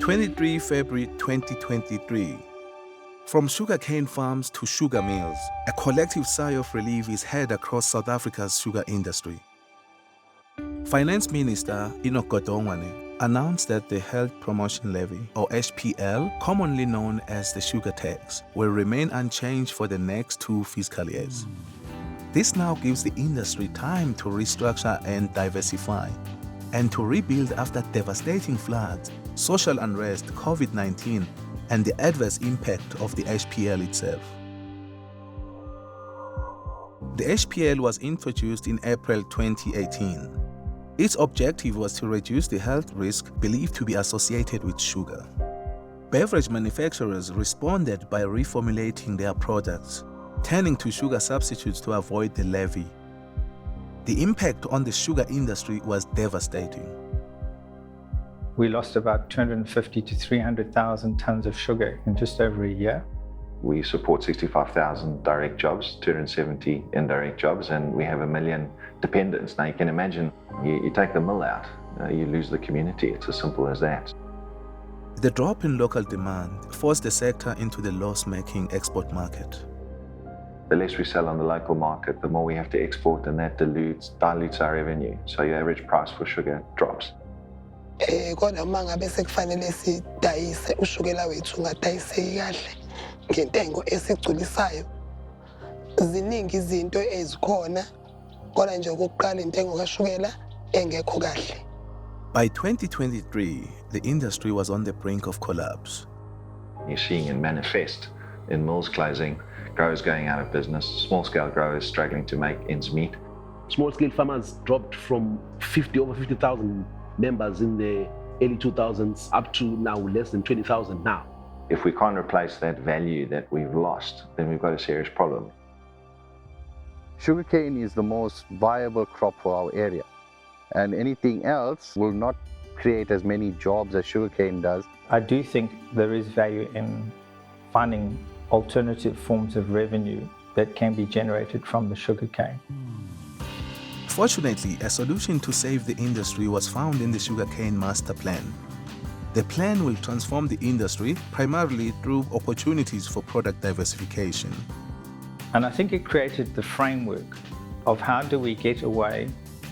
23 February 2023. From sugarcane farms to sugar mills, a collective sigh of relief is heard across South Africa's sugar industry. Finance Minister Enoch Godongwana announced that the Health Promotion Levy, or HPL, commonly known as the sugar tax, will remain unchanged for the next 2 fiscal years. This now gives the industry time to restructure and diversify, and to rebuild after devastating floods, social unrest, COVID-19, and the adverse impact of the HPL itself. The HPL was introduced in April 2018. Its objective was to reduce the health risk believed to be associated with sugar. Beverage manufacturers responded by reformulating their products, turning to sugar substitutes to avoid the levy. The impact on the sugar industry was devastating. We lost about 250 to 300,000 tons of sugar in just over a year. We support 65,000 direct jobs, 270 indirect jobs, and we have 1 million dependents. Now you can imagine, you take the mill out, you lose the community. It's as simple as that. The drop in local demand forced the sector into the loss-making export market. The less we sell on the local market, the more we have to export, and that dilutes our revenue. So your average price for sugar drops. Kodwa mangabe sekufanele sidayise ushukela wethu ungadayiseki kahle ngentengo esigculisayo. Ziningi izinto ezikhona kodwa nje okokuqala intengo kashukela engekho kahle. By 2023, the industry was on the brink of collapse. You're seeing it manifest in mills closing, growers going out of business, small-scale growers struggling to make ends meet. Small-scale farmers dropped from over 50,000 members in the early 2000s up to now less than 20,000 now. If we can't replace that value that we've lost, then we've got a serious problem. Sugarcane is the most viable crop for our area, and anything else will not create as many jobs as sugarcane does. I do think there is value in finding alternative forms of revenue that can be generated from the sugarcane. Fortunately, a solution to save the industry was found in the Sugarcane Master Plan. The plan will transform the industry primarily through opportunities for product diversification. And I think it created the framework of how do we get away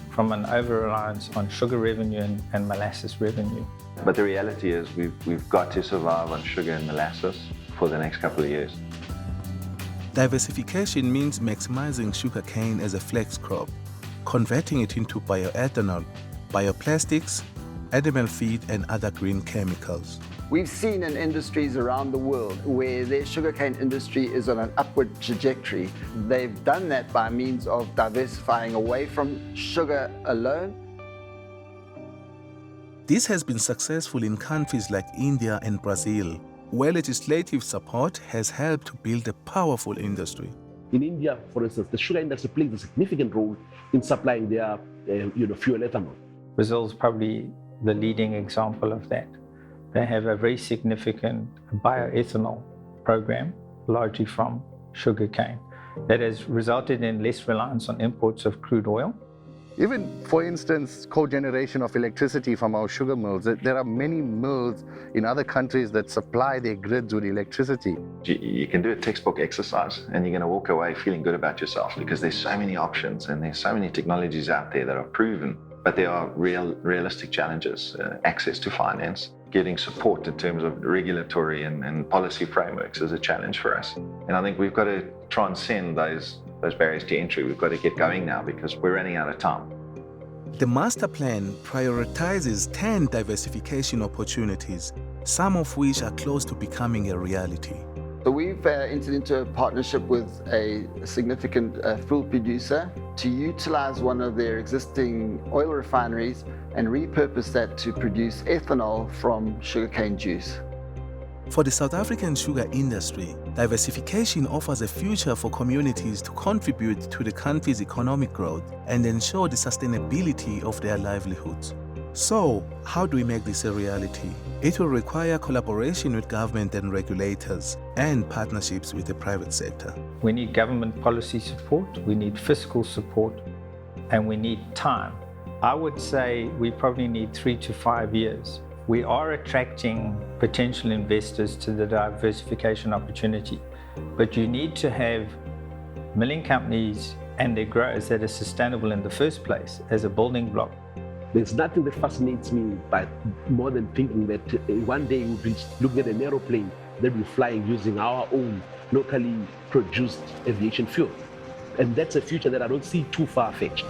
from an over-reliance on sugar revenue and molasses revenue. But the reality is we've got to survive on sugar and molasses for the next couple of years. Diversification means maximizing sugarcane as a flex crop, converting it into bioethanol, bioplastics, animal feed, and other green chemicals. We've seen in industries around the world where their sugarcane industry is on an upward trajectory. They've done that by means of diversifying away from sugar alone. This has been successful in countries like India and Brazil, where legislative support has helped to build a powerful industry. In India, for instance, the sugar industry plays a significant role in supplying their fuel ethanol. Brazil is probably the leading example of that. They have a very significant bioethanol program, largely from sugarcane, that has resulted in less reliance on imports of crude oil. Even, for instance, cogeneration of electricity from our sugar mills. There are many mills in other countries that supply their grids with electricity. You can do a textbook exercise and you're going to walk away feeling good about yourself because there's so many options and there's so many technologies out there that are proven. But there are realistic challenges. Access to finance, getting support in terms of regulatory and policy frameworks is a challenge for us. And I think we've got to transcend those barriers to entry. We've got to get going now because we're running out of time. The master plan prioritizes 10 diversification opportunities, some of which are close to becoming a reality. So we've entered into a partnership with a significant fuel producer to utilize one of their existing oil refineries and repurpose that to produce ethanol from sugarcane juice. For the South African sugar industry, diversification offers a future for communities to contribute to the country's economic growth and ensure the sustainability of their livelihoods. So, how do we make this a reality? It will require collaboration with government and regulators and partnerships with the private sector. We need government policy support, we need fiscal support, and we need time. I would say we probably need 3 to 5 years we are attracting potential investors to the diversification opportunity, but you need to have milling companies and their growers that are sustainable in the first place as a building block. There's nothing that fascinates me but more than thinking that one day we'll be looking at an aeroplane that will be flying using our own locally produced aviation fuel. And that's a future that I don't see too far-fetched.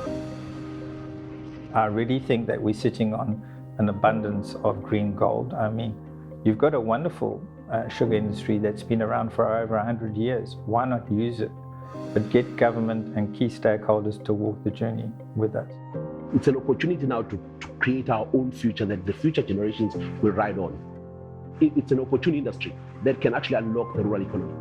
I really think that we're sitting on an abundance of green gold. I mean, you've got a wonderful sugar industry that's been around for over 100 years. Why not use it? But get government and key stakeholders to walk the journey with us. It's an opportunity now to create our own future that the future generations will ride on. It's an opportunity industry that can actually unlock the rural economy.